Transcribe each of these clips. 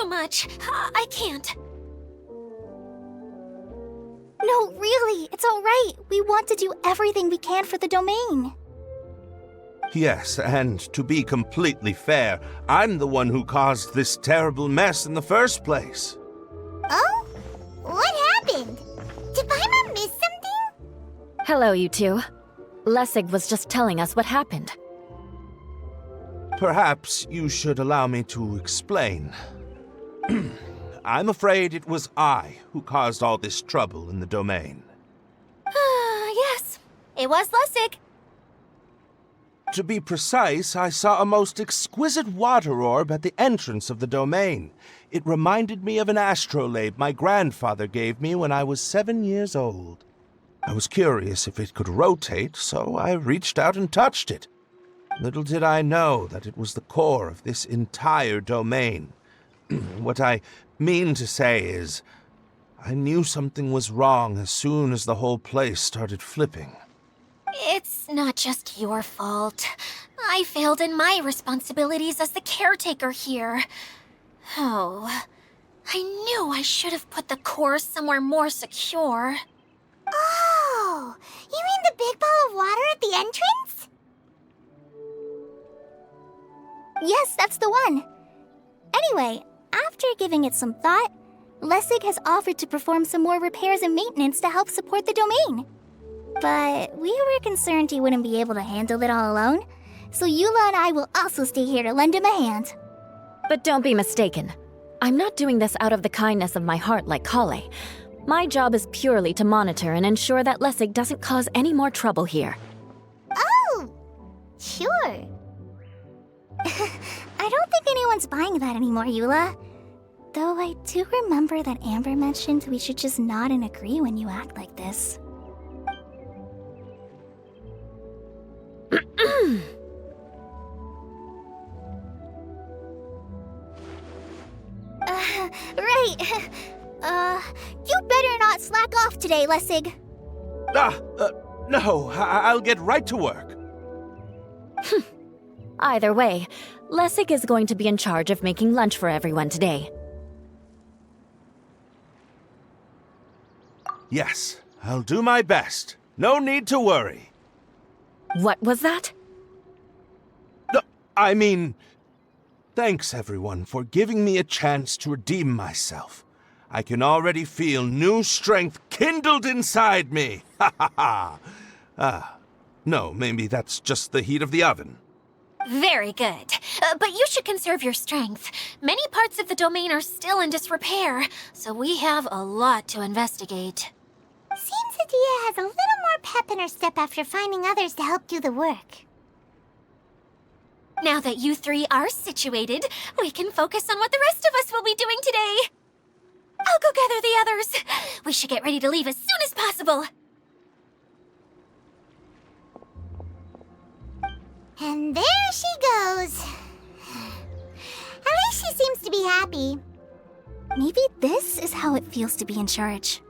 much. I can't. No, really, it's all right. We want to do everything we can for the domain. Yes, and to be completely fair, I'm the one who caused this terrible mess in the first place. Oh? What happened? Did Paimon miss something? Hello, you two. Lessig was just telling us what happened. Perhaps you should allow me to explain. I'm afraid it was I who caused all this trouble in the domain. Yes, it was Lessig. To be precise, I saw a most exquisite water orb at the entrance of the domain. It reminded me of an astrolabe my grandfather gave me when I was 7 years old. I was curious if it could rotate, so I reached out and touched it. Little did I know that it was the core of this entire domain. What I mean to say is, I knew something was wrong as soon as the whole place started flipping. It's not just your fault. I failed in my responsibilities as the caretaker here. Oh, I knew I should have put the core somewhere more secure. Oh, you mean the big ball of water at the entrance? Yes, that's the one. Anyway, after giving it some thought, Lessig has offered to perform some more repairs and maintenance to help support the domain. But we were concerned he wouldn't be able to handle it all alone, so Eula and I will also stay here to lend him a hand. But don't be mistaken. I'm not doing this out of the kindness of my heart like Kale. My job is purely to monitor and ensure that Lessig doesn't cause any more trouble here. Oh, sure. I don't think anyone's buying that anymore, Eula. Though I do remember that Amber mentioned we should just nod and agree when you act like this. Right. You better not slack off today, Lessig. No, I'll get right to work. Either way, Lessig is going to be in charge of making lunch for everyone today. Yes, I'll do my best. No need to worry. What was that? No, I mean, thanks everyone for giving me a chance to redeem myself. I can already feel new strength kindled inside me. Ha ha ha. No, maybe that's just the heat of the oven. Very good. But you should conserve your strength. Many parts of the domain are still in disrepair, so we have a lot to investigate. Seems Adia has a little more pep in her step after finding others to help do the work. Now that you three are situated, we can focus on what the rest of us will be doing today. I'll go gather the others. We should get ready to leave as soon as possible. And there she goes. At least she seems to be happy. Maybe this is how it feels to be in charge.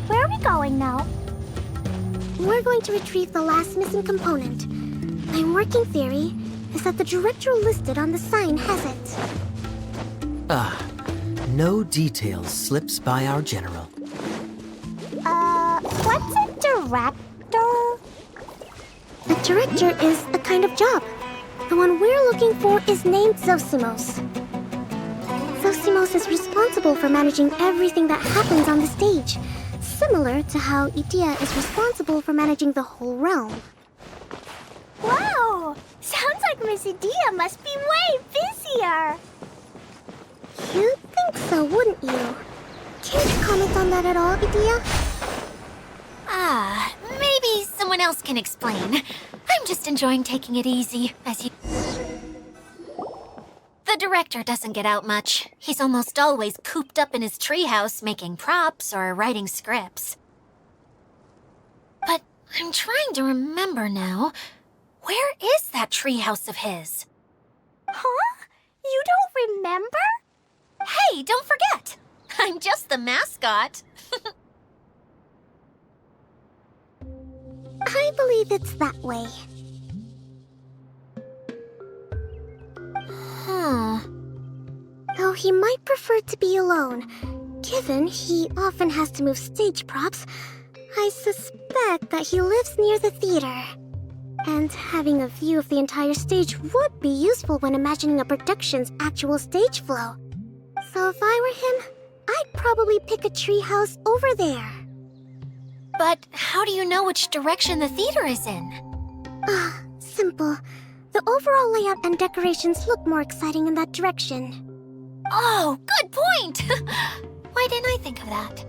Where are we going now? We're going to retrieve the last missing component. My working theory is that the director listed on the sign has it. No details slips by our general. What's a director? The director is a kind of job. The one we're looking for is named Zosimos. Zosimos is responsible for managing everything that happens on the stage, similar to how Idia is responsible for managing the whole realm. Wow! Sounds like Miss Idia must be way busier! You'd think so, wouldn't you? Can't you comment on that at all, Idia? Maybe someone else can explain. I'm just enjoying taking it easy, as you... The director doesn't get out much. He's almost always cooped up in his treehouse making props or writing scripts. But I'm trying to remember now. Where is that treehouse of his? Huh? You don't remember? Hey, don't forget! I'm just the mascot. I believe it's that way. Huh. Though he might prefer to be alone, given he often has to move stage props, I suspect that he lives near the theater. And having a view of the entire stage would be useful when imagining a production's actual stage flow. So if I were him, I'd probably pick a treehouse over there. But how do you know which direction the theater is in? Simple. The overall layout and decorations look more exciting in that direction. Oh, good point! Why didn't I think of that?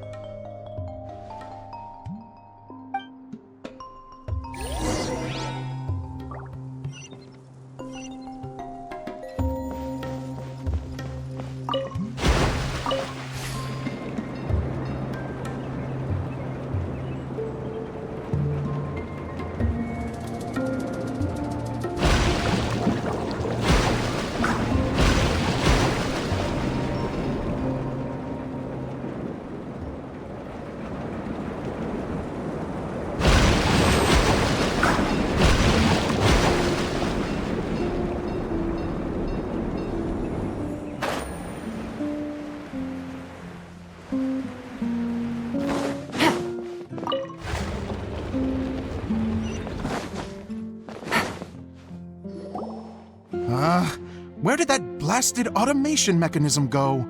Where did that blasted automation mechanism go?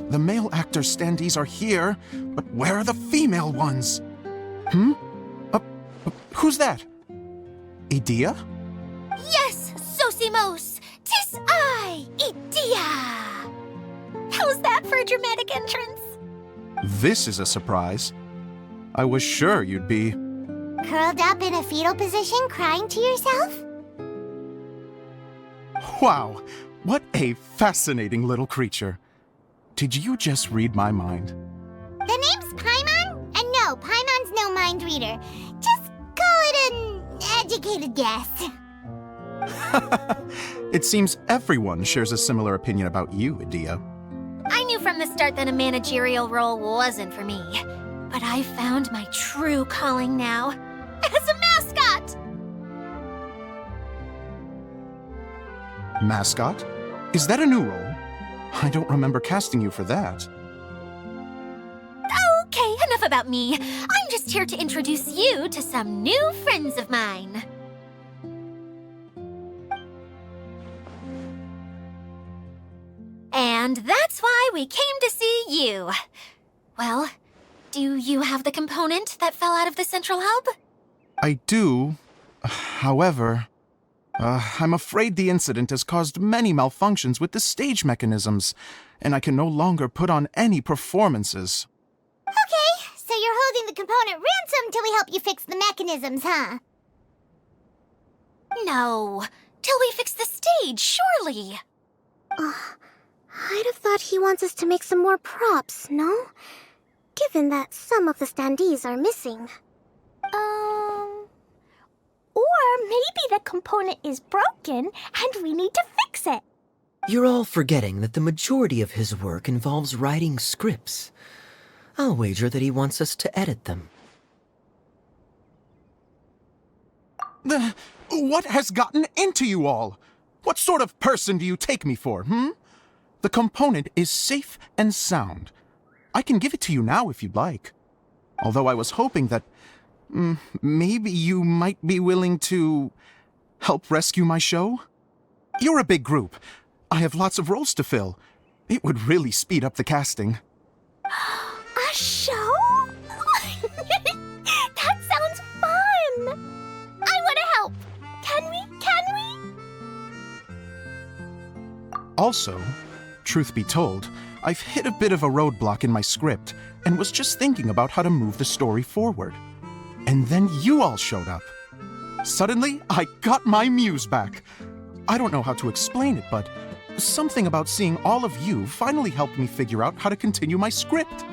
The male actor standees are here, but where are the female ones? Who's that? Idea? Yes, Sosimos! 'Tis I, Idea! How's that for a dramatic entrance? This is a surprise. I was sure you'd be... Curled up in a fetal position, crying to yourself? Wow, what a fascinating little creature. Did you just read my mind? The name's Paimon? And no, Paimon's no mind reader. Just call it an educated guess. It seems everyone shares a similar opinion about you, Idea. I knew from the start that a managerial role wasn't for me. But I found my true calling now. As a mascot! Mascot? Is that a new role? I don't remember casting you for that. Okay, enough about me. I'm just here to introduce you to some new friends of mine. And that's why we came to see you. Well, do you have the component that fell out of the central hub? I do. However, I'm afraid the incident has caused many malfunctions with the stage mechanisms, and I can no longer put on any performances. Okay, so you're holding the component ransom till we help you fix the mechanisms, huh? No, till we fix the stage, surely. I'd have thought he wants us to make some more props, no? Given that some of the standees are missing. Or maybe the component is broken and we need to fix it. You're all forgetting that the majority of his work involves writing scripts. I'll wager that he wants us to edit them. What has gotten into you all? What sort of person do you take me for, The component is safe and sound. I can give it to you now if you'd like. Although I was hoping that maybe you might be willing to help rescue my show? You're a big group. I have lots of roles to fill. It would really speed up the casting. A show? That sounds fun! I want to help! Can we? Also, truth be told, I've hit a bit of a roadblock in my script and was just thinking about how to move the story forward. And then you all showed up. Suddenly, I got my muse back. I don't know how to explain it, but something about seeing all of you finally helped me figure out how to continue my script.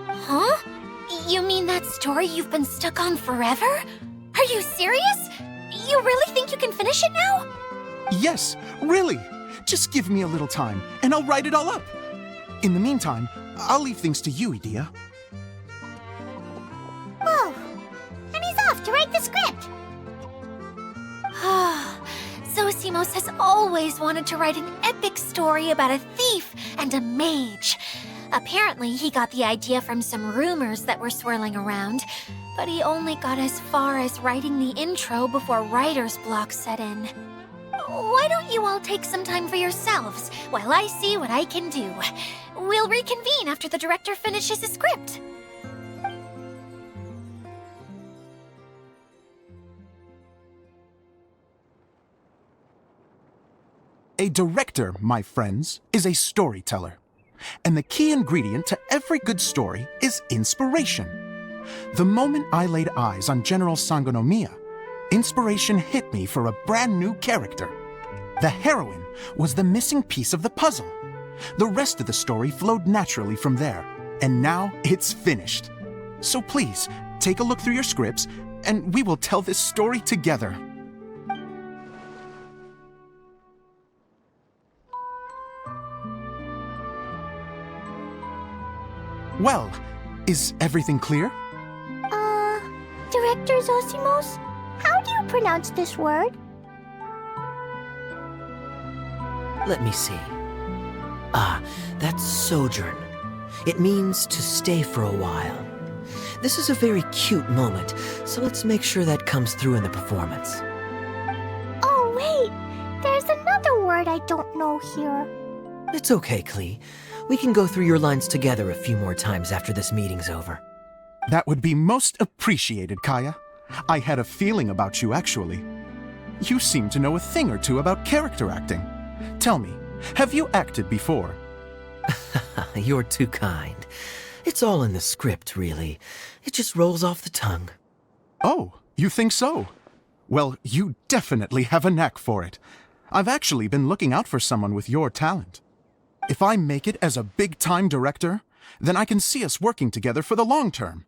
Huh? You mean that story you've been stuck on forever? Are you serious? You really think you can finish it now? Yes, really. Just give me a little time, and I'll write it all up. In the meantime, I'll leave things to you, Edea. Whoa! And he's off to write the script! Zosimos has always wanted to write an epic story about a thief and a mage. Apparently, he got the idea from some rumors that were swirling around, but he only got as far as writing the intro before writer's block set in. Why don't you all take some time for yourselves while I see what I can do? We'll reconvene after the director finishes his script. A director, my friends, is a storyteller. And the key ingredient to every good story is inspiration. The moment I laid eyes on General Sangonomiya, inspiration hit me for a brand new character. The heroine was the missing piece of the puzzle. The rest of the story flowed naturally from there, and now it's finished. So please, take a look through your scripts, and we will tell this story together. Well, is everything clear? Director Zosimos? How do you pronounce this word? Let me see. Ah, that's sojourn. It means to stay for a while. This is a very cute moment, so let's make sure that comes through in the performance. Oh, wait! There's another word I don't know here. It's okay, Klee. We can go through your lines together a few more times after this meeting's over. That would be most appreciated, Kaya. I had a feeling about you, actually. You seem to know a thing or two about character acting. Tell me, have you acted before? You're too kind. It's all in the script, really. It just rolls off the tongue. Oh, you think so? Well, you definitely have a knack for it. I've actually been looking out for someone with your talent. If I make it as a big-time director, then I can see us working together for the long term.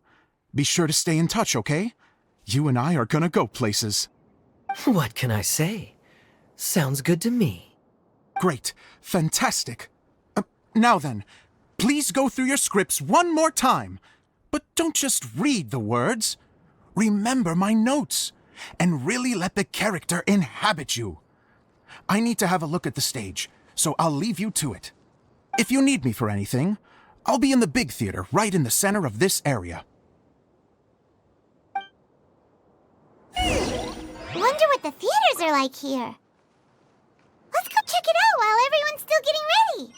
Be sure to stay in touch, okay? You and I are gonna go places. What can I say? Sounds good to me. Great. Fantastic. Now then, please go through your scripts one more time. But don't just read the words. Remember my notes, and really let the character inhabit you. I need to have a look at the stage, so I'll leave you to it. If you need me for anything, I'll be in the big theater right in the center of this area. Wonder what the theaters are like here. Let's go check it out while everyone's still getting ready.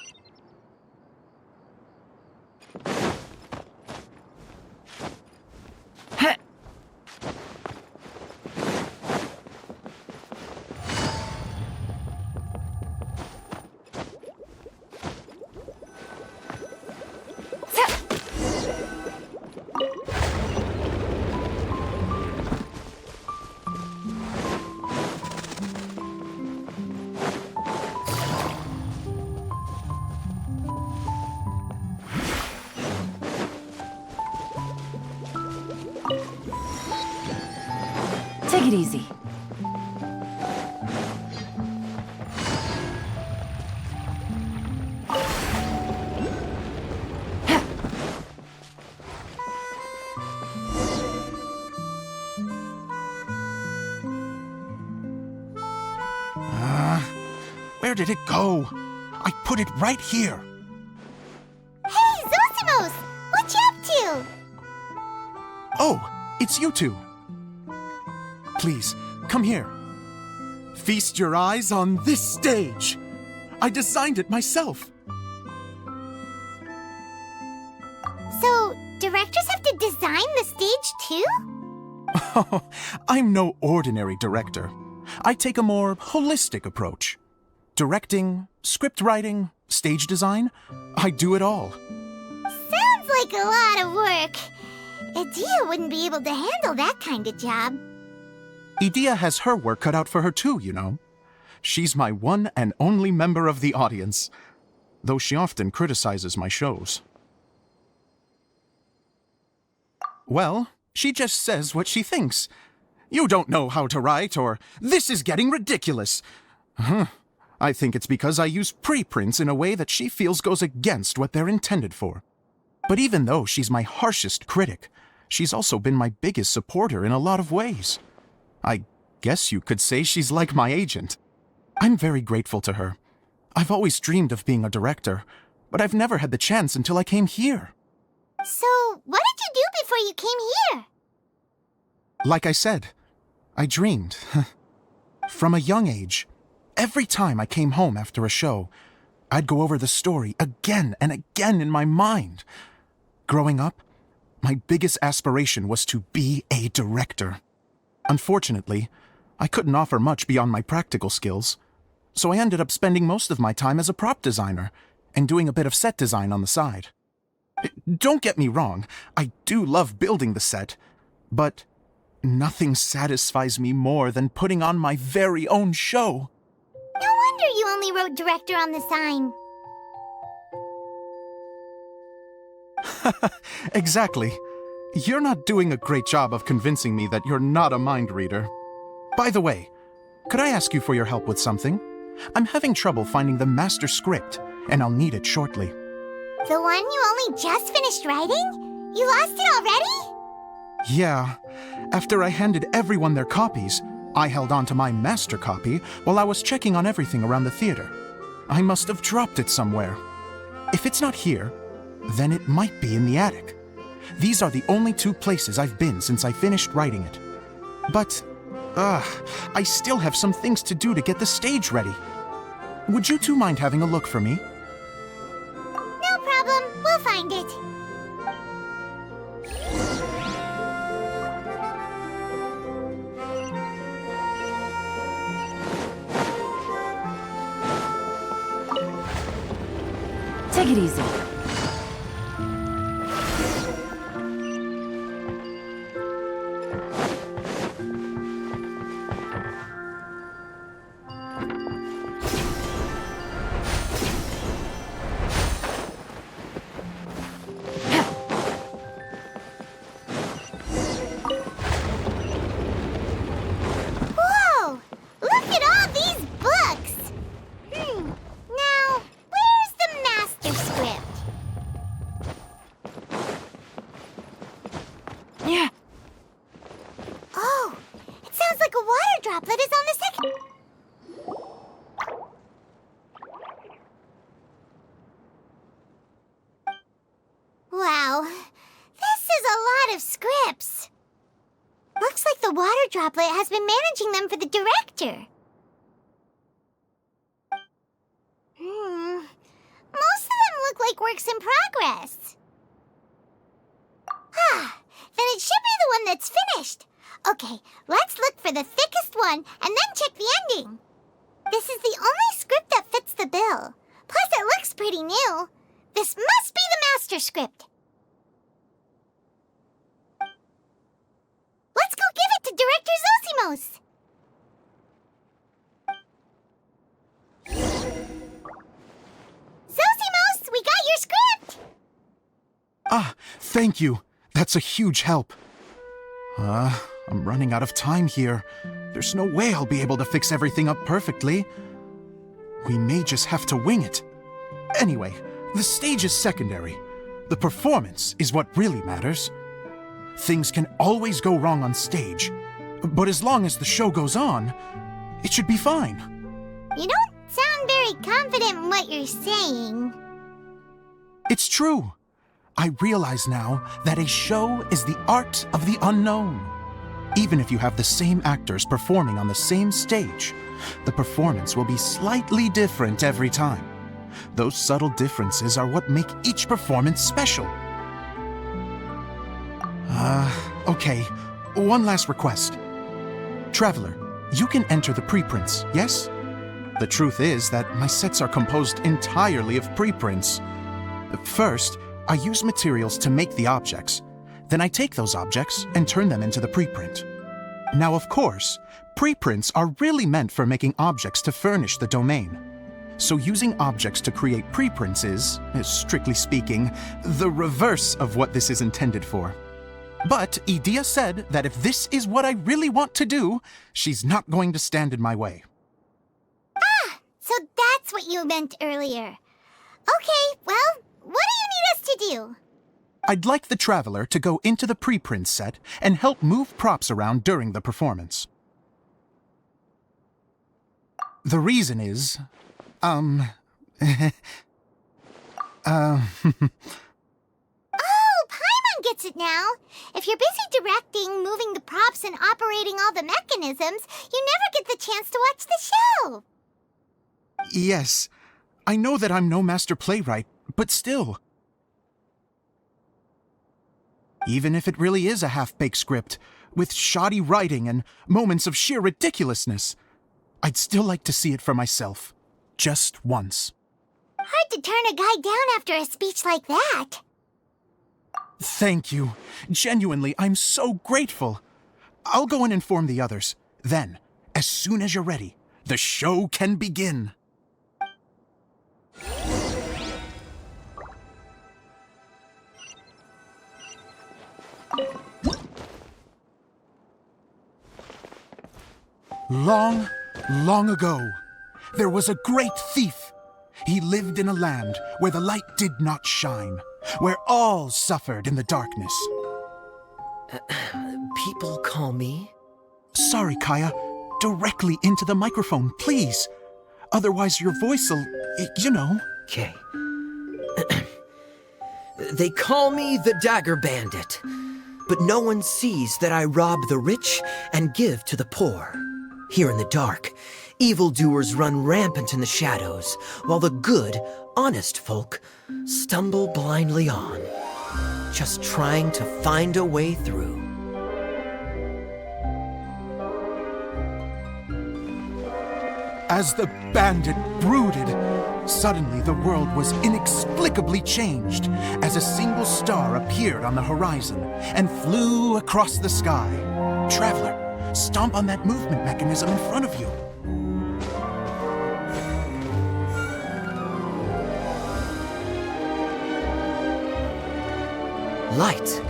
Take it easy. Where did it go? I put it right here. Hey, Zosimos! What you up to? Oh, it's you two. Please, come here. Feast your eyes on this stage. I designed it myself. So, directors have to design the stage too? Oh, I'm no ordinary director. I take a more holistic approach. Directing, script writing, stage design, I do it all. Sounds like a lot of work. Edea wouldn't be able to handle that kind of job. Edea has her work cut out for her too, you know. She's my one and only member of the audience, though she often criticizes my shows. Well, she just says what she thinks. You don't know how to write, or this is getting ridiculous. I think it's because I use preprints in a way that she feels goes against what they're intended for. But even though she's my harshest critic, she's also been my biggest supporter in a lot of ways. I guess you could say she's like my agent. I'm very grateful to her. I've always dreamed of being a director, but I've never had the chance until I came here. So, what did you do before you came here? Like I said, I dreamed. From a young age, every time I came home after a show, I'd go over the story again and again in my mind. Growing up, my biggest aspiration was to be a director. Unfortunately, I couldn't offer much beyond my practical skills, so I ended up spending most of my time as a prop designer and doing a bit of set design on the side. Don't get me wrong, I do love building the set, but nothing satisfies me more than putting on my very own show. No wonder you only wrote director on the sign. Exactly. You're not doing a great job of convincing me that you're not a mind reader. By the way, could I ask you for your help with something? I'm having trouble finding the master script, and I'll need it shortly. The one you only just finished writing? You lost it already? Yeah. After I handed everyone their copies, I held on to my master copy while I was checking on everything around the theater. I must have dropped it somewhere. If it's not here, then it might be in the attic. These are the only two places I've been since I finished writing it. But, I still have some things to do to get the stage ready. Would you two mind having a look for me? No problem, we'll find it. Take it easy. Whoa! Look at all these books! Now, where's the master script? Yeah. Oh, it sounds like a water droplet is on the second... Wow, this is a lot of scripts. Looks like the water droplet has been managing them for the director. Most of them look like works in progress. Then it should be the one that's finished. Okay, let's look for the thickest one and then check the ending. This is the only script that fits the bill. Plus, it looks pretty new. This must be the master script. Let's go give it to Director Zosimos. Zosimos, we got your script! Ah, thank you. That's a huge help. I'm running out of time here. There's no way I'll be able to fix everything up perfectly. We may just have to wing it. Anyway, the stage is secondary. The performance is what really matters. Things can always go wrong on stage, but as long as the show goes on, it should be fine. You don't sound very confident in what you're saying. It's true. I realize now that a show is the art of the unknown. Even if you have the same actors performing on the same stage, the performance will be slightly different every time. Those subtle differences are what make each performance special. Okay. One last request. Traveler, you can enter the preprints, yes? The truth is that my sets are composed entirely of preprints. First, I use materials to make the objects. Then I take those objects and turn them into the preprint. Now, of course, preprints are really meant for making objects to furnish the domain. So using objects to create preprints is, strictly speaking, the reverse of what this is intended for. But Edea said that if this is what I really want to do, she's not going to stand in my way. So that's what you meant earlier. Okay, well, what do you need us to do? I'd like the Traveler to go into the preprint set and help move props around during the performance. The reason is, Oh, Paimon gets it now. If you're busy directing, moving the props, and operating all the mechanisms, you never get the chance to watch the show. yes, I know that I'm no master playwright, but still. Even if it really is a half-baked script, with shoddy writing and moments of sheer ridiculousness, I'd still like to see it for myself. Just once. Hard to turn a guy down after a speech like that. Thank you. Genuinely, I'm so grateful. I'll go and inform the others. Then, as soon as you're ready, the show can begin. Long, long ago, there was a great thief. He lived in a land where the light did not shine, where all suffered in the darkness. People call me? Sorry, Kaya. Directly into the microphone, please. Otherwise your voice'll, you know. Okay. They call me the Dagger Bandit, but no one sees that I rob the rich and give to the poor. Here in the dark, evildoers run rampant in the shadows, while the good, honest folk stumble blindly on, just trying to find a way through. As the bandit brooded, suddenly the world was inexplicably changed as a single star appeared on the horizon and flew across the sky. Traveler, stomp on that movement mechanism in front of you. Light.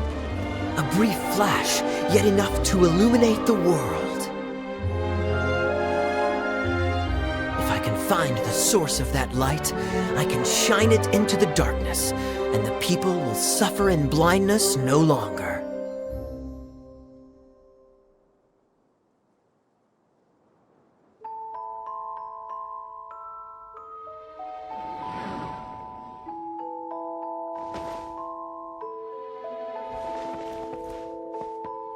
A brief flash, yet enough to illuminate the world. If I can find the source of that light, I can shine it into the darkness, and the people will suffer in blindness no longer.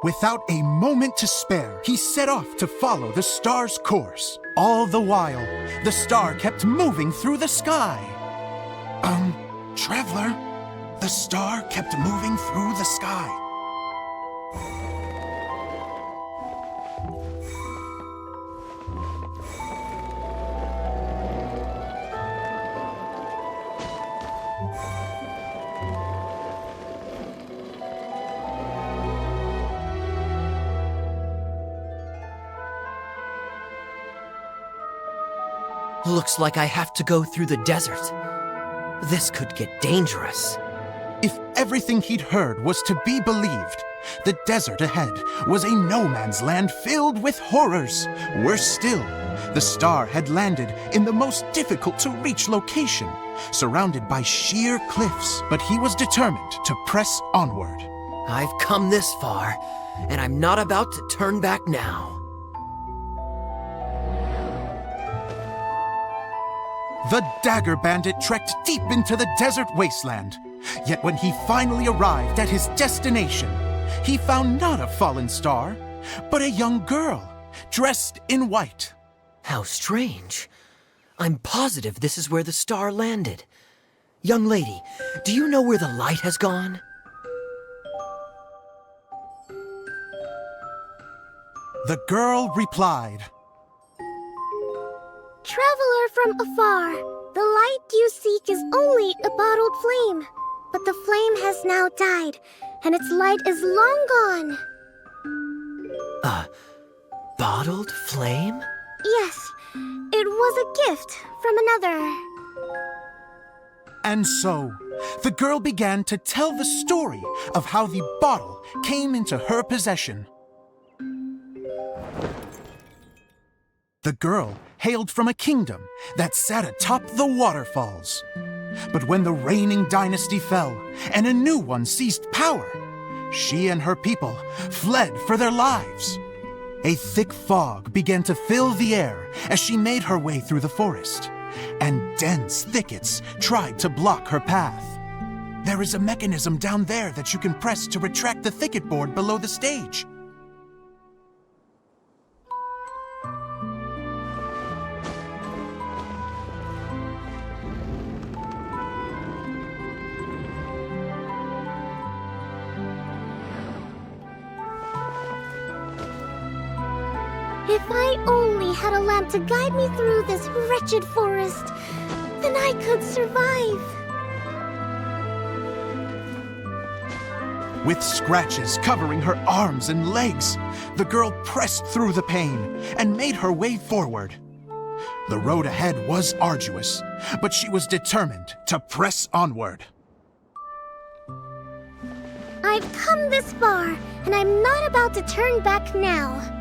Without a moment to spare, he set off to follow the star's course. All the while, the star kept moving through the sky. Traveler, the star kept moving through the sky. Looks like I have to go through the desert. This could get dangerous. If everything he'd heard was to be believed, the desert ahead was a no-man's land filled with horrors. Worse still, the star had landed in the most difficult-to-reach location, surrounded by sheer cliffs. But he was determined to press onward. I've come this far, and I'm not about to turn back now. The Dagger Bandit trekked deep into the desert wasteland. Yet when he finally arrived at his destination, he found not a fallen star, but a young girl, dressed in white. How strange. I'm positive this is where the star landed. Young lady, do you know where the light has gone? The girl replied, Traveler from afar, the light you seek is only a bottled flame. But the flame has now died, and its light is long gone. Bottled flame? Yes, it was a gift from another. And so, the girl began to tell the story of how the bottle came into her possession. The The girl hailed from a kingdom that sat atop the waterfalls. But when the reigning dynasty fell and a new one seized power, she and her people fled for their lives. A thick fog began to fill the air as she made her way through the forest, and dense thickets tried to block her path. There is a mechanism down there that you can press to retract the thicket board below the stage. If I only had a lamp to guide me through this wretched forest, then I could survive. With scratches covering her arms and legs, the girl pressed through the pain and made her way forward. The road ahead was arduous, but she was determined to press onward. I've come this far, and I'm not about to turn back now.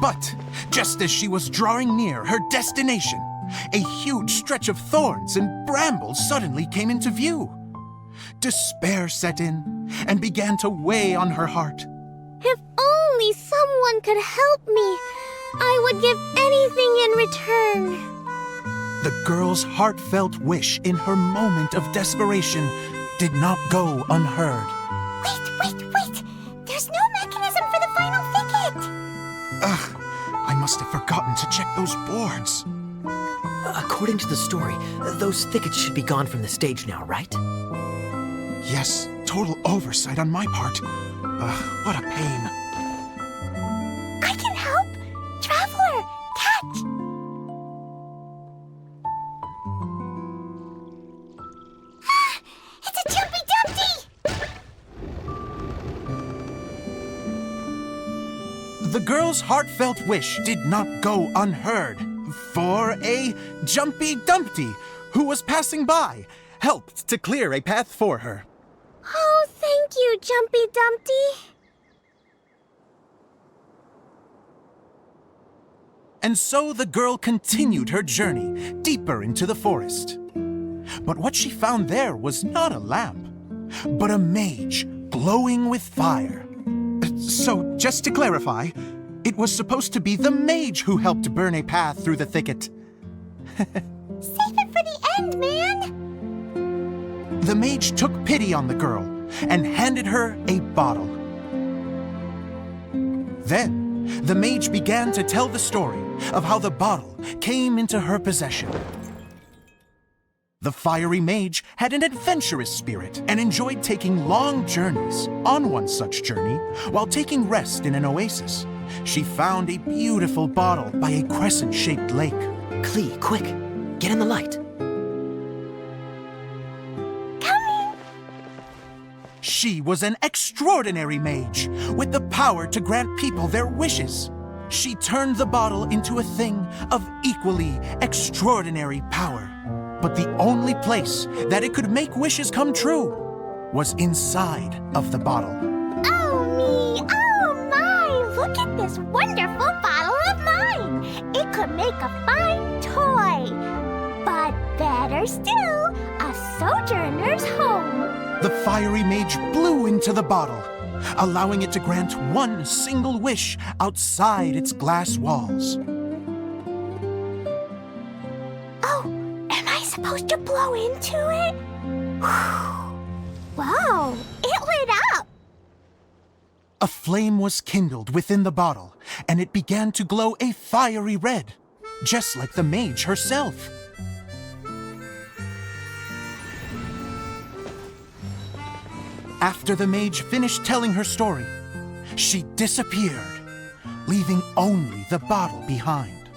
But just as she was drawing near her destination, a huge stretch of thorns and brambles suddenly came into view. Despair set in and began to weigh on her heart. If only someone could help me, I would give anything in return. The girl's heartfelt wish in her moment of desperation did not go unheard. Wait! There's no mechanism for the final thicket! Ugh, I must have forgotten to check those boards. According to the story, those thickets should be gone from the stage now, right? Yes, total oversight on my part. Ugh, what a pain. I can help! Traveler, catch! Ah, it's a Jumpy Dumpty! The girl's heartfelt wish did not go unheard, for a Jumpy Dumpty, who was passing by, helped to clear a path for her. Oh, thank you, Jumpy Dumpty. And so the girl continued her journey deeper into the forest. But what she found there was not a lamp, but a mage glowing with fire. So, just to clarify, it was supposed to be the mage who helped burn a path through the thicket. Save it for the end, man! The mage took pity on the girl and handed her a bottle. Then, the mage began to tell the story of how the bottle came into her possession. The fiery mage had an adventurous spirit and enjoyed taking long journeys. On one such journey, while taking rest in an oasis, she found a beautiful bottle by a crescent-shaped lake. Klee, quick! Get in the light! She was an extraordinary mage, with the power to grant people their wishes. She turned the bottle into a thing of equally extraordinary power. But the only place that it could make wishes come true was inside of the bottle. Oh me! Oh my! Look at this wonderful bottle of mine! It could make a fine toy! But better still, a sojourner's home! The fiery mage blew into the bottle, allowing it to grant one single wish outside its glass walls. Oh, am I supposed to blow into it? Wow, it lit up! A flame was kindled within the bottle, and it began to glow a fiery red, just like the mage herself. After the mage finished telling her story, she disappeared, leaving only the bottle behind.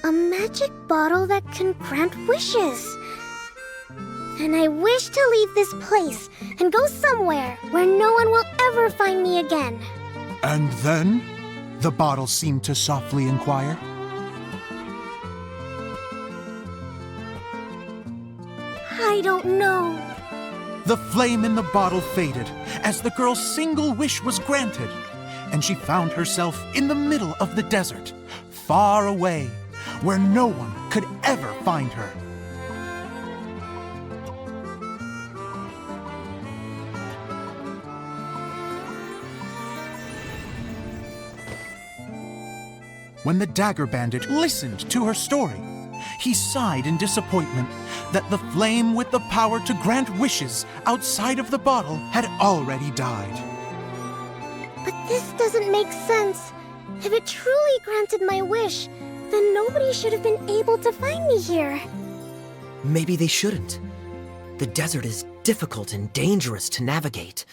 A A magic bottle that can grant wishes. And I wish to leave this place and go somewhere where no one will ever find me again. And then? The bottle seemed to softly inquire. I don't know. The flame in the bottle faded as the girl's single wish was granted, and she found herself in the middle of the desert, far away, where no one could ever find her. When the Dagger Bandit listened to her story, he sighed in disappointment that the flame with the power to grant wishes outside of the bottle had already died. But this doesn't make sense. If it truly granted my wish, then nobody should have been able to find me here. Maybe they shouldn't. The desert is difficult and dangerous to navigate,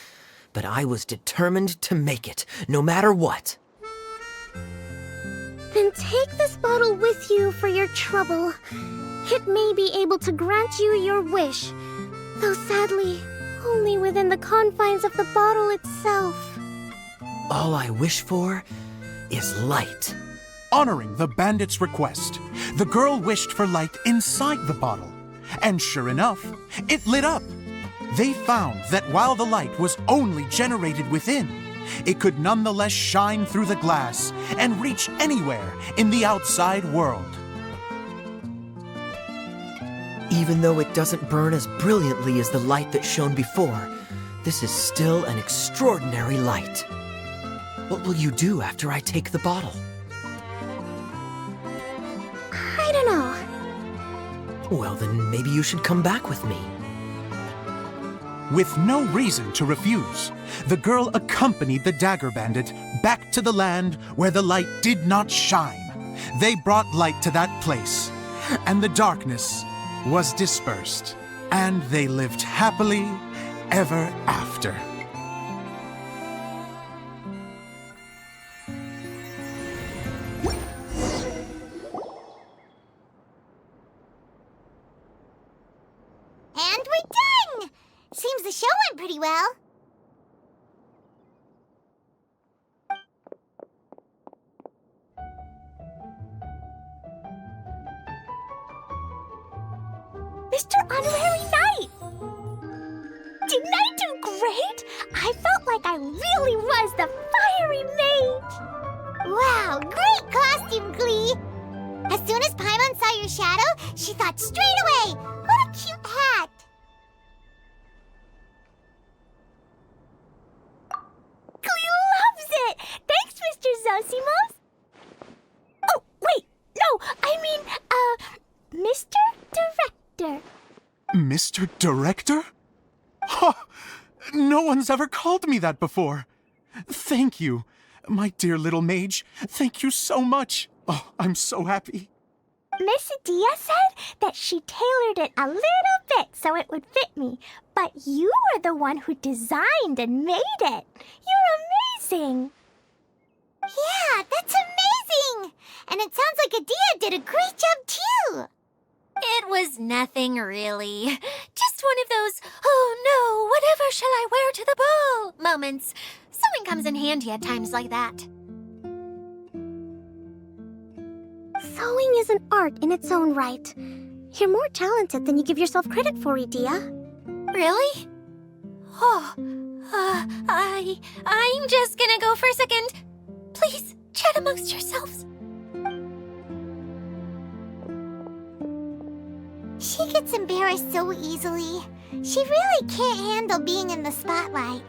but I was determined to make it, no matter what. Then take this bottle with you for your trouble. It may be able to grant you your wish, though sadly, only within the confines of the bottle itself. All I wish for is light. Honoring the bandit's request, the girl wished for light inside the bottle, and sure enough, it lit up. They found that while the light was only generated within, it could nonetheless shine through the glass and reach anywhere in the outside world. Even though it doesn't burn as brilliantly as the light that shone before, this is still an extraordinary light. What will you do after I take the bottle? I don't know. Well, then maybe you should come back with me. With no reason to refuse, the girl accompanied the Dagger Bandit back to the land where the light did not shine. They brought light to that place, and the darkness was dispersed, and they lived happily ever after. And we're done! Seems the show went pretty well. Mr. Honorary Knight! Didn't I do great? I felt like I really was the fiery mage! Wow, great costume, Glee! As soon as Paimon saw your shadow, she thought straight away, what a cute hat! Glee loves it! Thanks, Mr. Zosimos! Oh, wait, no, I mean, Mr. Director. Mr. Director? Ha! No one's ever called me that before. Thank you, my dear little mage. Thank you so much. Oh, I'm so happy. Miss Dia said that she tailored it a little bit so it would fit me, but you are the one who designed and made it. You're amazing. Yeah, that's amazing! And it sounds like Adia did a great job too! It was nothing really. Just one of those, oh no, whatever shall I wear to the ball moments. Sewing comes in handy at times like that. Sewing is an art in its own right. You're more talented than you give yourself credit for, Idia. Really? Oh, I'm just gonna go for a second. Please, chat amongst yourselves. She gets embarrassed so easily. She really can't handle being in the spotlight.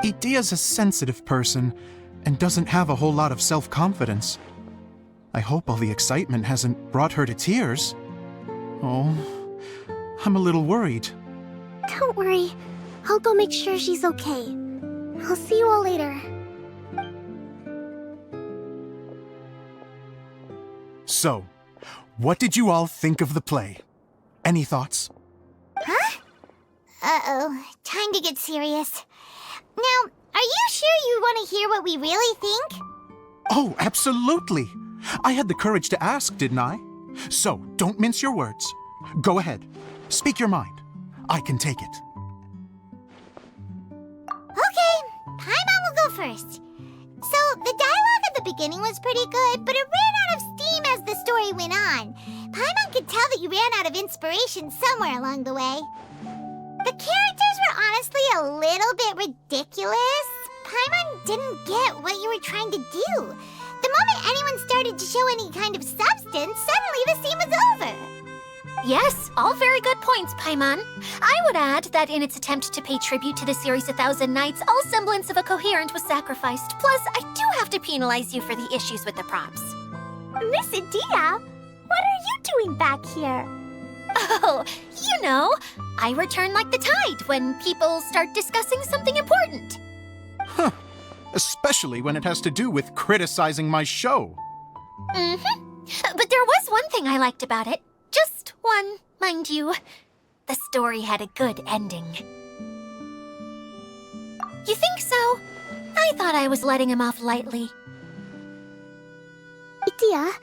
Idia's a sensitive person and doesn't have a whole lot of self-confidence. I hope all the excitement hasn't brought her to tears. Oh, I'm a little worried. Don't worry. I'll go make sure she's okay. I'll see you all later. So, what did you all think of the play? Any thoughts? Huh? Uh-oh, time to get serious. Now, are you sure you want to hear what we really think? Oh, absolutely. I had the courage to ask, didn't I? So, don't mince your words. Go ahead. Speak your mind. I can take it. Okay, Paimon will go first. So, the dialogue at the beginning was pretty good, but it ran out of steam as the story went on. Paimon could tell that you ran out of inspiration somewhere along the way. The characters were honestly a little bit ridiculous. Paimon didn't get what you were trying to do. The moment anyone started to show any kind of substance, suddenly the scene was over. Yes, all very good points, Paimon. I would add that in its attempt to pay tribute to the series 1,000 Nights, all semblance of a coherent was sacrificed. Plus, I do have to penalize you for the issues with the props. Miss Idia, what are you doing back here? Oh, you know, I return like the tide when people start discussing something important. Huh. Especially when it has to do with criticizing my show. But there was one thing I liked about it. Just one, mind you. The story had a good ending. You think so? I thought I was letting him off lightly. Idia,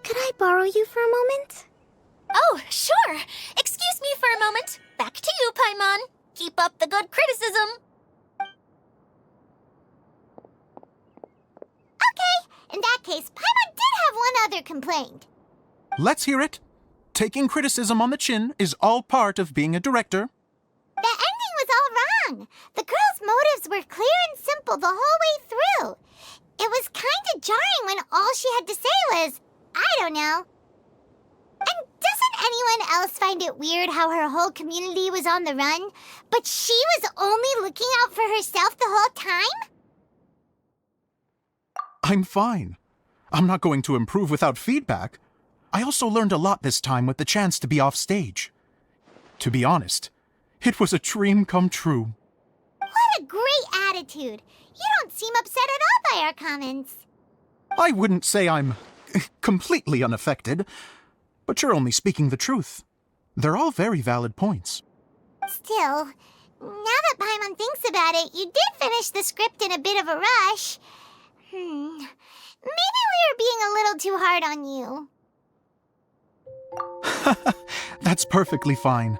could I borrow you for a moment? Oh, sure. Excuse me for a moment. Back to you, Paimon. Keep up the good criticism. Okay, in that case, Paimon did have one other complaint. Let's hear it. Taking criticism on the chin is all part of being a director. The ending was all wrong. The girl's motives were clear and simple the whole way through. It was kind of jarring when all she had to say was, I don't know. And doesn't anyone else find it weird how her whole community was on the run, but she was only looking out for herself the whole time? I'm fine. I'm not going to improve without feedback. I also learned a lot this time with the chance to be off stage. To be honest, it was a dream come true. What a great attitude. You don't seem upset at all by our comments. I wouldn't say I'm completely unaffected, but you're only speaking the truth. They're all very valid points. Still, now that Paimon thinks about it, you did finish the script in a bit of a rush. Maybe we were being a little too hard on you. That's perfectly fine.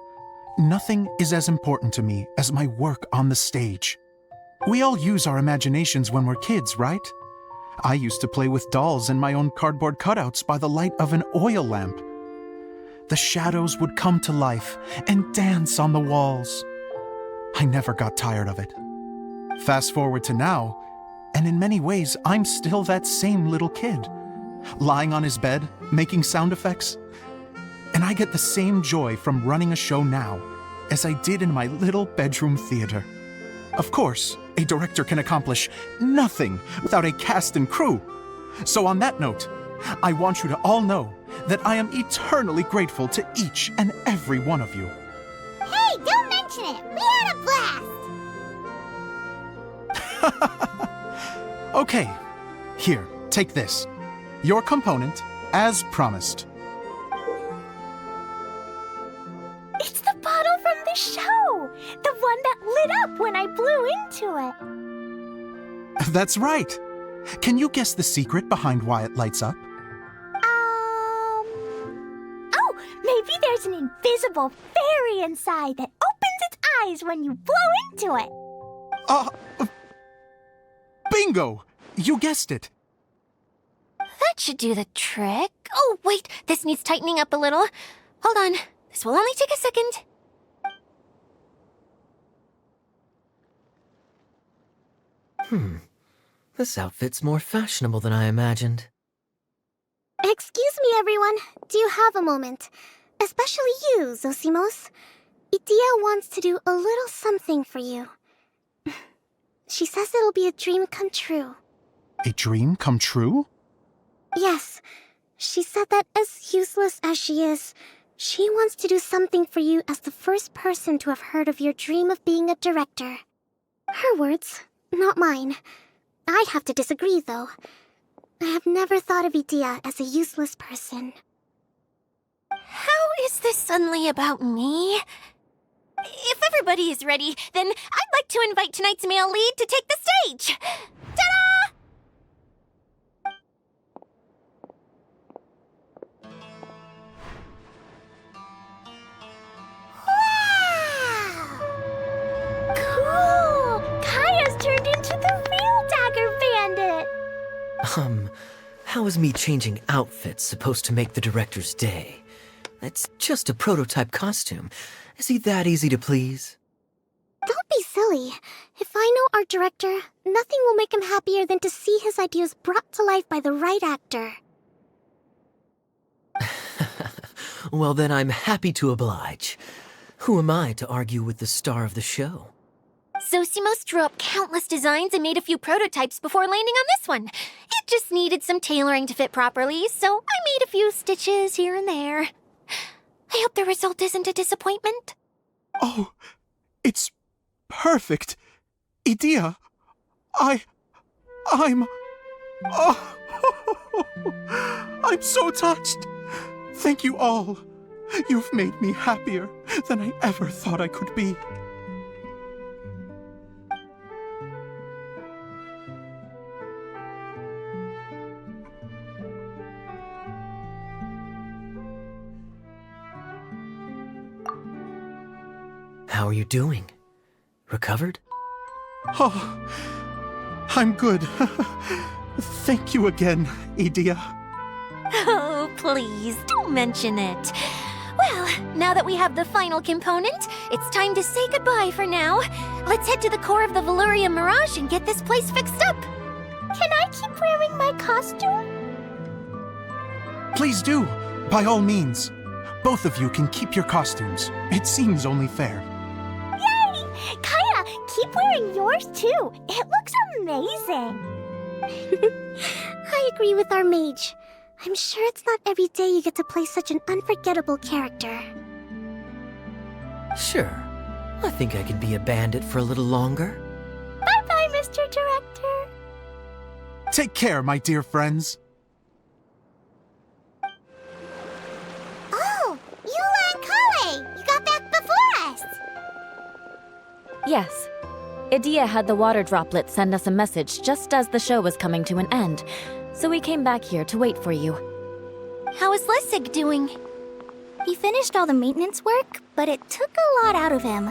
Nothing is as important to me as my work on the stage. We all use our imaginations when we're kids, right? I used to play with dolls and my own cardboard cutouts by the light of an oil lamp. The shadows would come to life and dance on the walls. I never got tired of it. Fast forward to now, and in many ways, I'm still that same little kid, lying on his bed, making sound effects. And I get the same joy from running a show now as I did in my little bedroom theater. Of course, a director can accomplish nothing without a cast and crew. So on that note, I want you to all know that I am eternally grateful to each and every one of you. Hey, don't mention it. We had a blast. Okay, here, take this. Your component, as promised. It's the bottle from the show! The one that lit up when I blew into it. That's right. Can you guess the secret behind why it lights up? Oh, maybe there's an invisible fairy inside that opens its eyes when you blow into it. Bingo! You guessed it. That should do the trick. Oh, wait, this needs tightening up a little. Hold on, this will only take a second. This outfit's more fashionable than I imagined. Excuse me, everyone. Do you have a moment? Especially you, Zosimos. Idia wants to do a little something for you. She says it'll be a dream come true. A dream come true? Yes. She said that as useless as she is, she wants to do something for you as the first person to have heard of your dream of being a director. Her words, not mine. I'd have to disagree, though. I have never thought of Idia as a useless person. How is this suddenly about me? If everybody is ready, then I'd like to invite tonight's male lead to take the stage. Ta-da! How is me changing outfits supposed to make the director's day? It's just a prototype costume. Is he that easy to please? Don't be silly. If I know our director, nothing will make him happier than to see his ideas brought to life by the right actor. Well, then I'm happy to oblige. Who am I to argue with the star of the show? Zosimos drew up countless designs and made a few prototypes before landing on this one. It just needed some tailoring to fit properly, so I made a few stitches here and there. I hope the result isn't a disappointment. Oh, it's perfect. Idea, I'm... Oh, I'm so touched. Thank you all. You've made me happier than I ever thought I could be. How are you doing? Recovered? Oh, I'm good. Thank you again, Idea. Oh, please, don't mention it. Well, now that we have the final component, it's time to say goodbye for now. Let's head to the core of the Valyria Mirage and get this place fixed up. Can I keep wearing my costume? Please do, by all means. Both of you can keep your costumes. It seems only fair. Yay! Kaya, keep wearing yours too. It looks amazing. I agree with our mage. I'm sure it's not every day you get to play such an unforgettable character. Sure. I think I could be a bandit for a little longer. Bye-bye, Mr. Director. Take care, my dear friends. Oh, Eula and Kale! You got back before us! Yes. Idea had the water droplet send us a message just as the show was coming to an end, so we came back here to wait for you. How is Lessig doing? He finished all the maintenance work, but it took a lot out of him.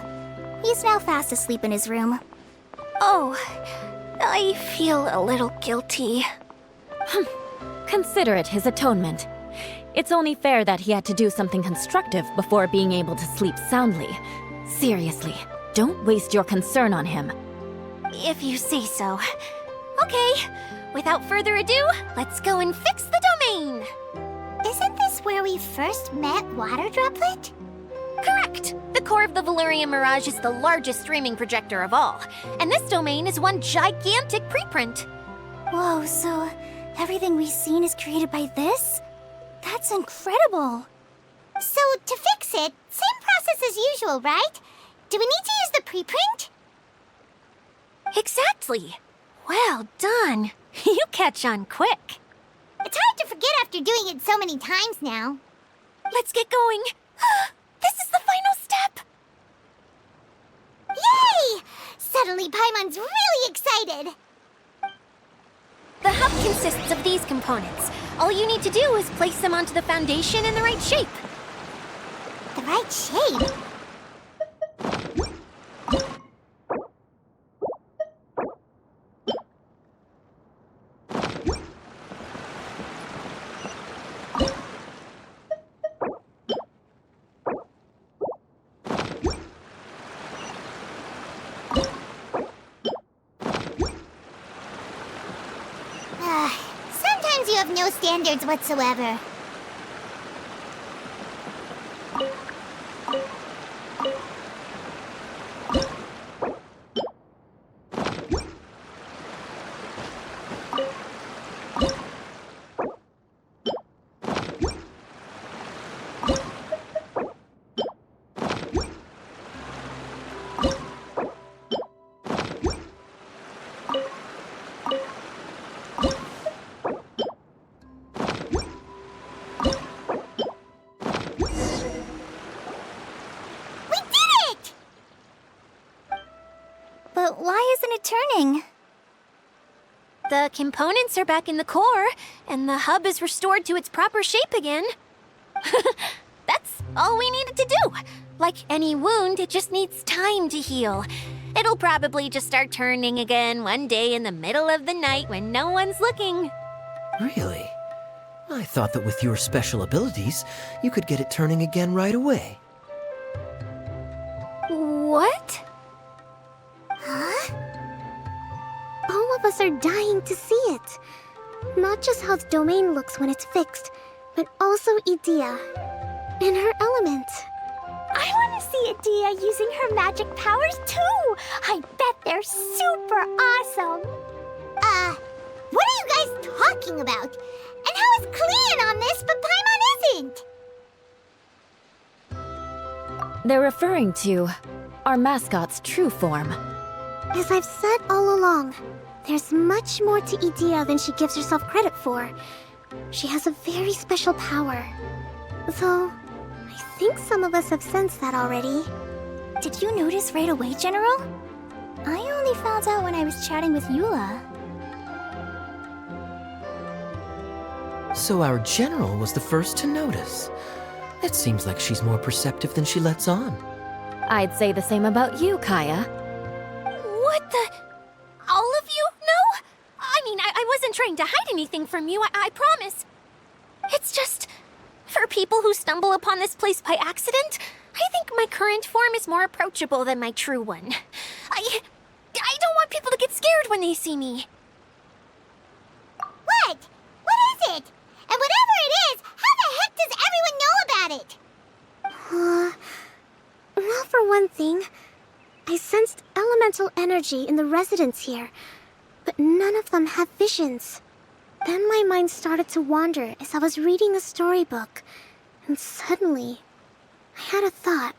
He's now fast asleep in his room. Oh, I feel a little guilty. Consider it his atonement. It's only fair that he had to do something constructive before being able to sleep soundly. Seriously, don't waste your concern on him. If you say so. Okay, without further ado, let's go and fix the domain! Isn't this where we first met Water Droplet? Correct! The core of the Valyria Mirage is the largest streaming projector of all, and this domain is one gigantic preprint. Whoa, so everything we've seen is created by this? That's incredible! So, to fix it, same process as usual, right? Do we need to use the preprint? Exactly! Well done! You catch on quick. It's hard to forget after doing it so many times now. Let's get going. This is the final step! Yay! Suddenly Paimon's really excited. The hub consists of these components. All you need to do is place them onto the foundation in the right shape. The right shape? Sometimes you have no standards whatsoever. But why isn't it turning? The components are back in the core, and the hub is restored to its proper shape again. That's all we needed to do. Like any wound, it just needs time to heal. It'll probably just start turning again one day in the middle of the night when no one's looking. Really? I thought that with your special abilities, you could get it turning again right away. What? Huh? All of us are dying to see it. Not just how the domain looks when it's fixed, but also Idea. In her element. I want to see Adia using her magic powers too! I bet they're super awesome! What are you guys talking about? And how is Kleon on this, but Paimon isn't? They're referring to our mascot's true form. As I've said all along, there's much more to Idea than she gives herself credit for. She has a very special power. Though, I think some of us have sensed that already. Did you notice right away, General? I only found out when I was chatting with Eula. So our general was the first to notice. It seems like she's more perceptive than she lets on. I'd say the same about you, Kaya. What the? All of you? No? I mean, I wasn't trying to hide anything from you, I promise. It's just, for people who stumble upon this place by accident, I think my current form is more approachable than my true one. I don't want people to get scared when they see me. What? What is it? And whatever it is, how the heck does everyone know about it? Well, for one thing, I sensed elemental energy in the residents here, but none of them have visions. Then my mind started to wander as I was reading a storybook, and suddenly, I had a thought.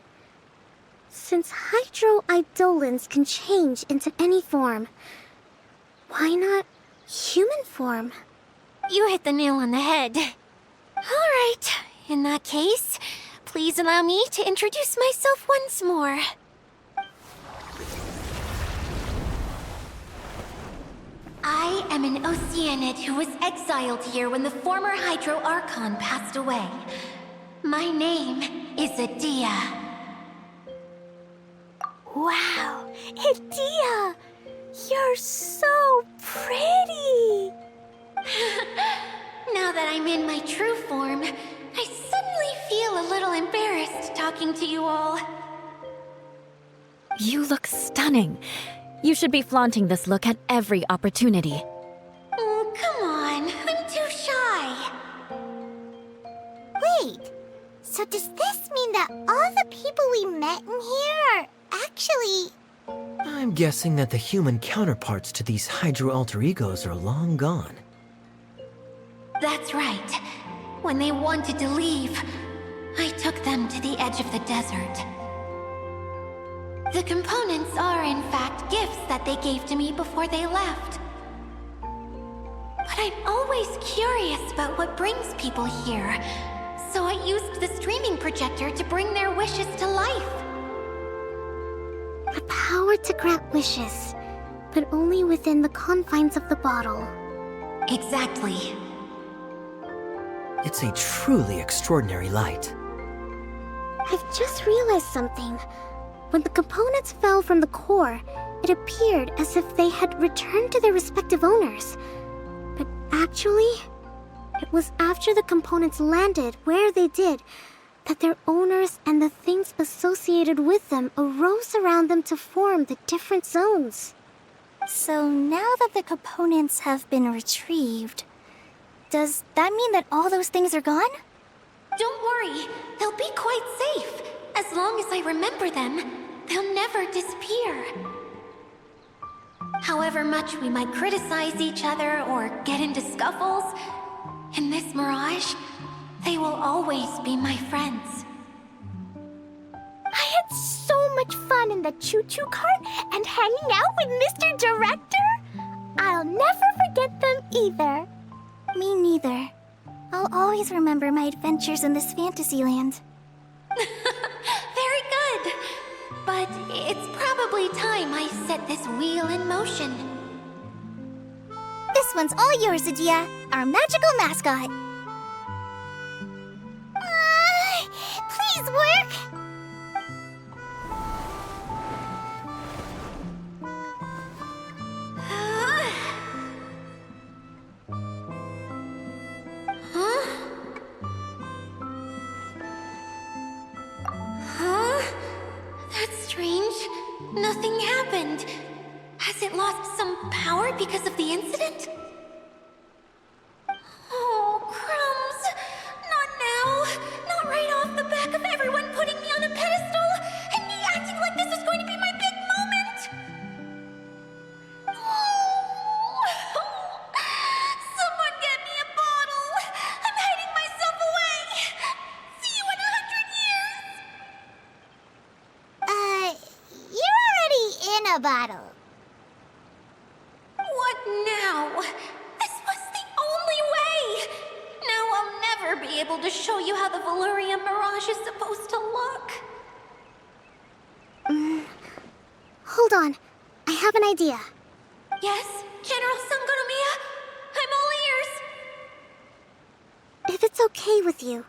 Since hydroidolins can change into any form, why not human form? You hit the nail on the head. All right, in that case, please allow me to introduce myself once more. I am an Oceanid who was exiled here when the former Hydro Archon passed away. My name is Adia. Wow, Adia! You're so pretty! Now that I'm in my true form, I suddenly feel a little embarrassed talking to you all. You look stunning. You should be flaunting this look at every opportunity. Oh, come on. I'm too shy. Wait, so does this mean that all the people we met in here are actually... I'm guessing that the human counterparts to these Hydro alter egos are long gone. That's right. When they wanted to leave, I took them to the edge of the desert. The components are, in fact, gifts that they gave to me before they left. But I'm always curious about what brings people here, so I used the streaming projector to bring their wishes to life. The power to grant wishes, but only within the confines of the bottle. Exactly. It's a truly extraordinary light. I've just realized something. When the components fell from the core, it appeared as if they had returned to their respective owners. But actually, it was after the components landed where they did that their owners and the things associated with them arose around them to form the different zones. So now that the components have been retrieved, does that mean that all those things are gone? Don't worry, they'll be quite safe. As long as I remember them, they'll never disappear. However much we might criticize each other or get into scuffles, in this mirage, they will always be my friends. I had so much fun in the choo-choo cart and hanging out with Mr. Director. I'll never forget them either. Me neither. I'll always remember my adventures in this fantasy land. Very good. But it's probably time I set this wheel in motion. This one's all yours, Adia, our magical mascot. Please work! Nothing happened. Has it lost some power because of the incident? Oh, crumbs. Not now. Not right off the back of everyone putting me on a pedestal and me acting like this is going to be my big moment. Someone get me a bottle. I'm hiding myself away. See you in 100 years. You're already in a bottle. What now? This was the only way. Now I'll never be able to show you how the Valyria Mirage is supposed to look. Hold on. I have an idea. Yes, General Sangonomiya? I'm all ears. If it's okay with you,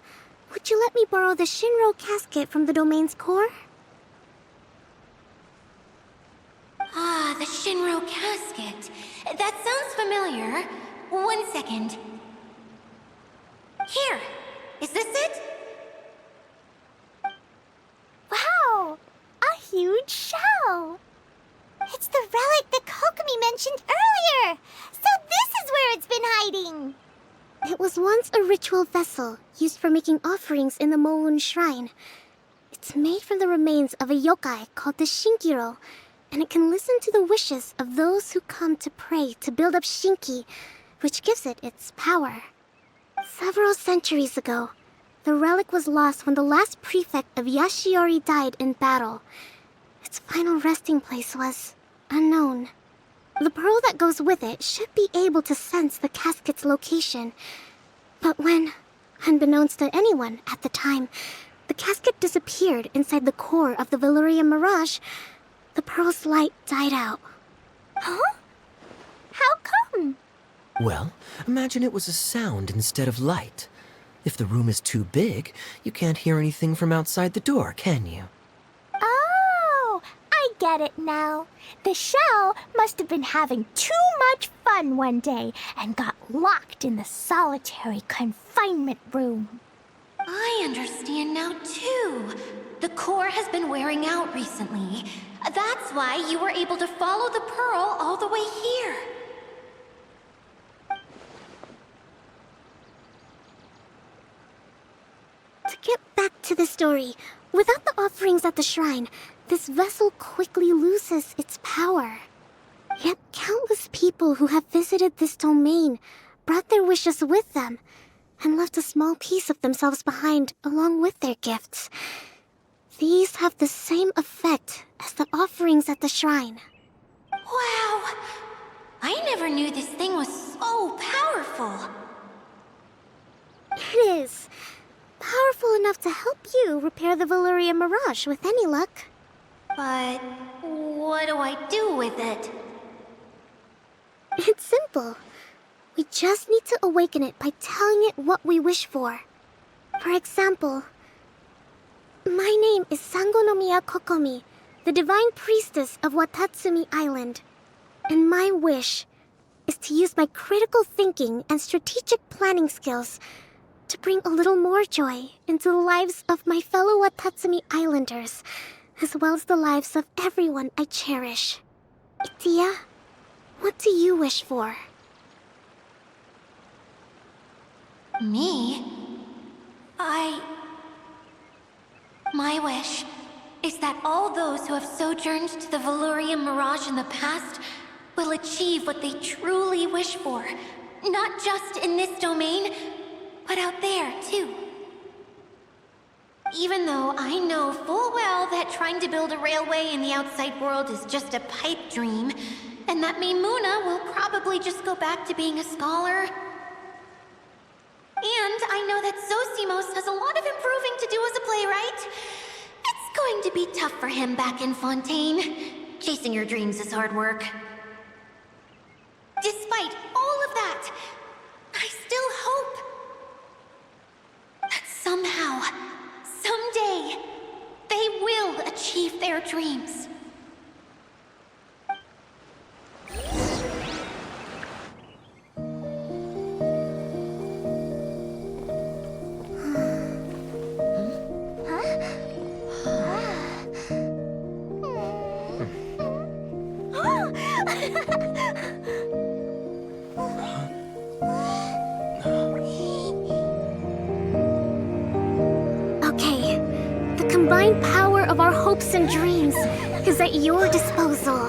would you let me borrow the Shinro casket from the domain's core? Ah, the Shinro casket. That sounds familiar. 1 second. Here. Is this it? Wow! A huge shell! It's the relic that Kokomi mentioned earlier! So this is where it's been hiding! It was once a ritual vessel used for making offerings in the Moun Shrine. It's made from the remains of a yokai called the Shinkiro, and it can listen to the wishes of those who come to pray to build up Shinki, which gives it its power. Several centuries ago, the relic was lost when the last prefect of Yashiori died in battle. Its final resting place was unknown. The pearl that goes with it should be able to sense the casket's location. But when, unbeknownst to anyone at the time, the casket disappeared inside the core of the Valyria Mirage, the pearl's light died out. Huh? How come? Well, imagine it was a sound instead of light. If the room is too big, you can't hear anything from outside the door, can you? Oh, I get it now. The shell must have been having too much fun one day and got locked in the solitary confinement room. I understand now, too. The core has been wearing out recently. That's why you were able to follow the pearl all the way here. To get back to the story, without the offerings at the shrine, this vessel quickly loses its power. Yet countless people who have visited this domain brought their wishes with them and left a small piece of themselves behind along with their gifts. These have the same effect as the offerings at the shrine. Wow! I never knew this thing was so powerful. It is. Powerful enough to help you repair the Valyria Mirage with any luck. But what do I do with it? It's simple. We just need to awaken it by telling it what we wish for. For example, my name is Sangonomiya Kokomi, the divine priestess of Watatsumi Island. And my wish is to use my critical thinking and strategic planning skills to bring a little more joy into the lives of my fellow Watatsumi Islanders, as well as the lives of everyone I cherish. Itia, what do you wish for? Me? My wish is that all those who have sojourned to the Valyria Mirage in the past will achieve what they truly wish for. Not just in this domain, but out there, too. Even though I know full well that trying to build a railway in the outside world is just a pipe dream, and that Maimuna will probably just go back to being a scholar. And I know that Zosimos has a lot of improving to do as a playwright. It's going to be tough for him back in Fontaine. Chasing your dreams is hard work. Despite all of that, I still hope that somehow, someday, they will achieve their dreams. combined power of our hopes and dreams is at your disposal.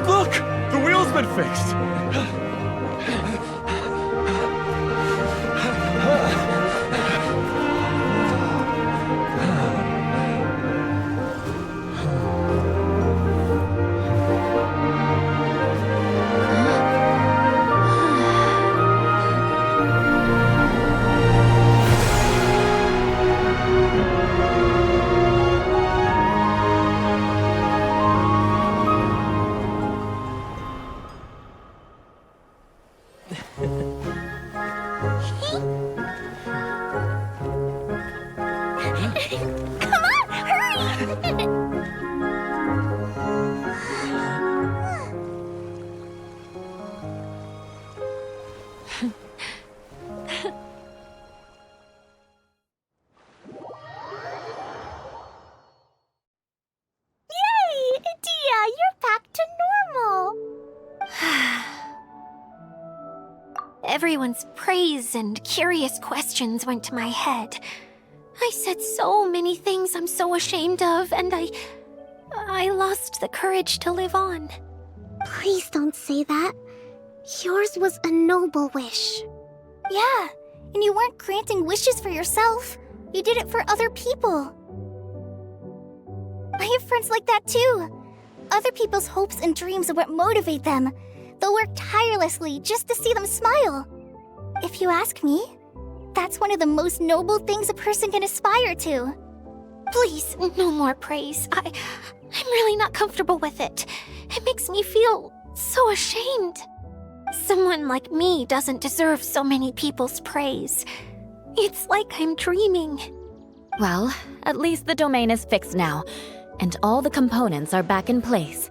Look! The wheel's been fixed! Come on, hurry! Yay! Dia, you're back to normal! Everyone's praise and curious questions went to my head. I said so many things I'm so ashamed of, and I lost the courage to live on. Please don't say that. Yours was a noble wish. Yeah, and you weren't granting wishes for yourself. You did it for other people. I have friends like that too. Other people's hopes and dreams are what motivate them. They'll work tirelessly just to see them smile. If you ask me, that's one of the most noble things a person can aspire to. Please, no more praise. I'm really not comfortable with it. It makes me feel so ashamed. Someone like me doesn't deserve so many people's praise. It's like I'm dreaming. Well, at least the domain is fixed now, and all the components are back in place.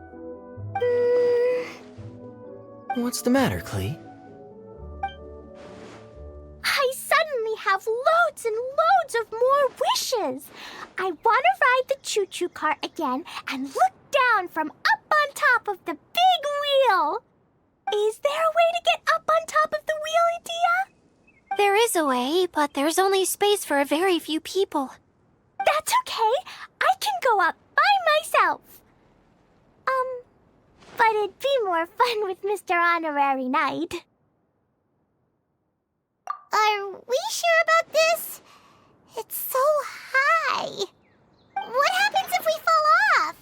What's the matter, Klee? I suddenly have loads and loads of more wishes. I want to ride the choo-choo cart again and look down from up on top of the big wheel. Is there a way to get up on top of the wheel, Idia? There is a way, but there's only space for a very few people. That's okay. I can go up by myself. But it'd be more fun with Mr. Honorary Knight. Are we sure about this? It's so high. What happens if we fall off?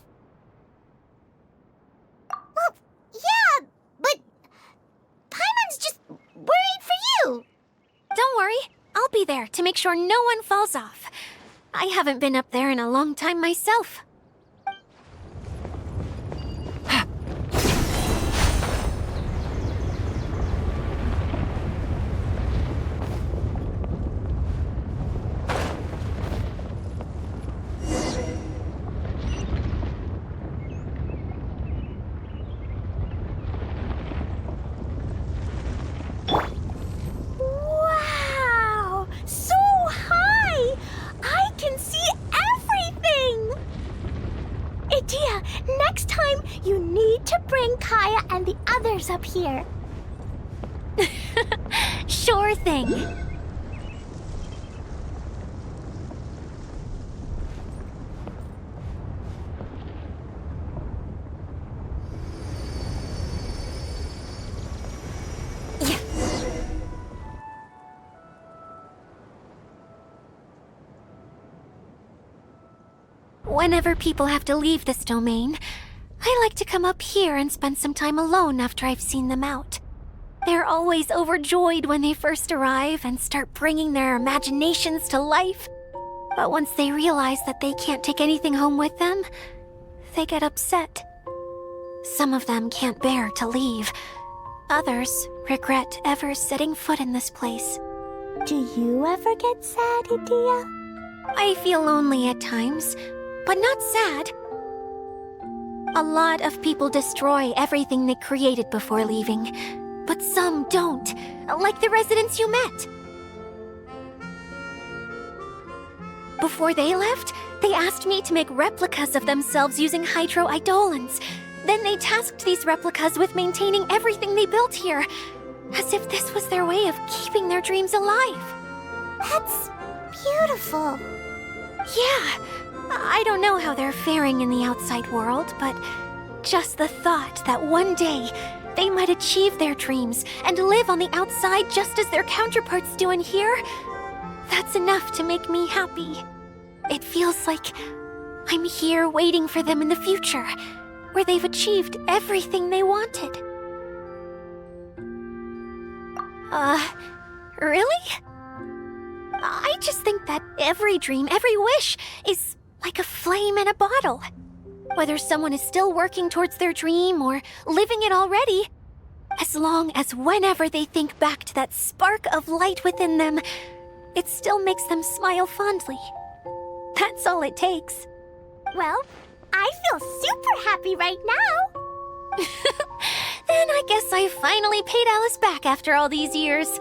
Well, yeah, but Paimon's just worried for you. Don't worry, I'll be there to make sure no one falls off. I haven't been up there in a long time myself. Wow! So high! I can see everything! Idia, next time you need to bring Kaya and the others up here. Sure thing. Whenever people have to leave this domain, I like to come up here and spend some time alone after I've seen them out. They're always overjoyed when they first arrive and start bringing their imaginations to life. But once they realize that they can't take anything home with them, they get upset. Some of them can't bear to leave. Others regret ever setting foot in this place. Do you ever get sad, Idia? I feel lonely at times, but not sad. A lot of people destroy everything they created before leaving, but some don't, like the residents you met. Before they left, they asked me to make replicas of themselves using hydro-eidolons. Then they tasked these replicas with maintaining everything they built here, as if this was their way of keeping their dreams alive. That's beautiful. Yeah, I don't know how they're faring in the outside world, but just the thought that one day they might achieve their dreams and live on the outside just as their counterparts do in here, that's enough to make me happy. It feels like I'm here waiting for them in the future, where they've achieved everything they wanted. Really? I just think that every dream, every wish, is like a flame in a bottle. Whether someone is still working towards their dream or living it already, as long as whenever they think back to that spark of light within them, it still makes them smile fondly. That's all it takes. Well, I feel super happy right now. Then I guess I finally paid Alice back after all these years.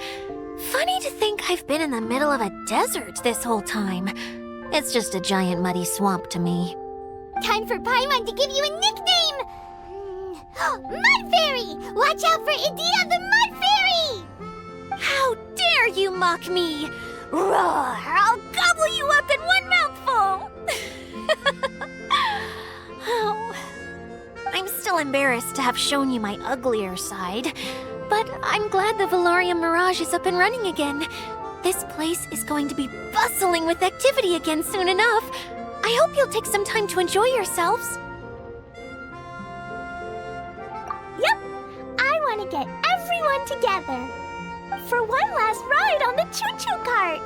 Funny to think I've been in the middle of a desert this whole time. It's just a giant muddy swamp to me. Time for Paimon to give you a nickname! Mud Fairy! Watch out for Idia the Mud Fairy! How dare you mock me! Roar! I'll gobble you up in one mouthful! Oh, I'm still embarrassed to have shown you my uglier side, but I'm glad the Valorium Mirage is up and running again. This place is going to be bustling with activity again soon enough. I hope you'll take some time to enjoy yourselves. Yep, I want to get everyone together for one last ride on the choo-choo cart.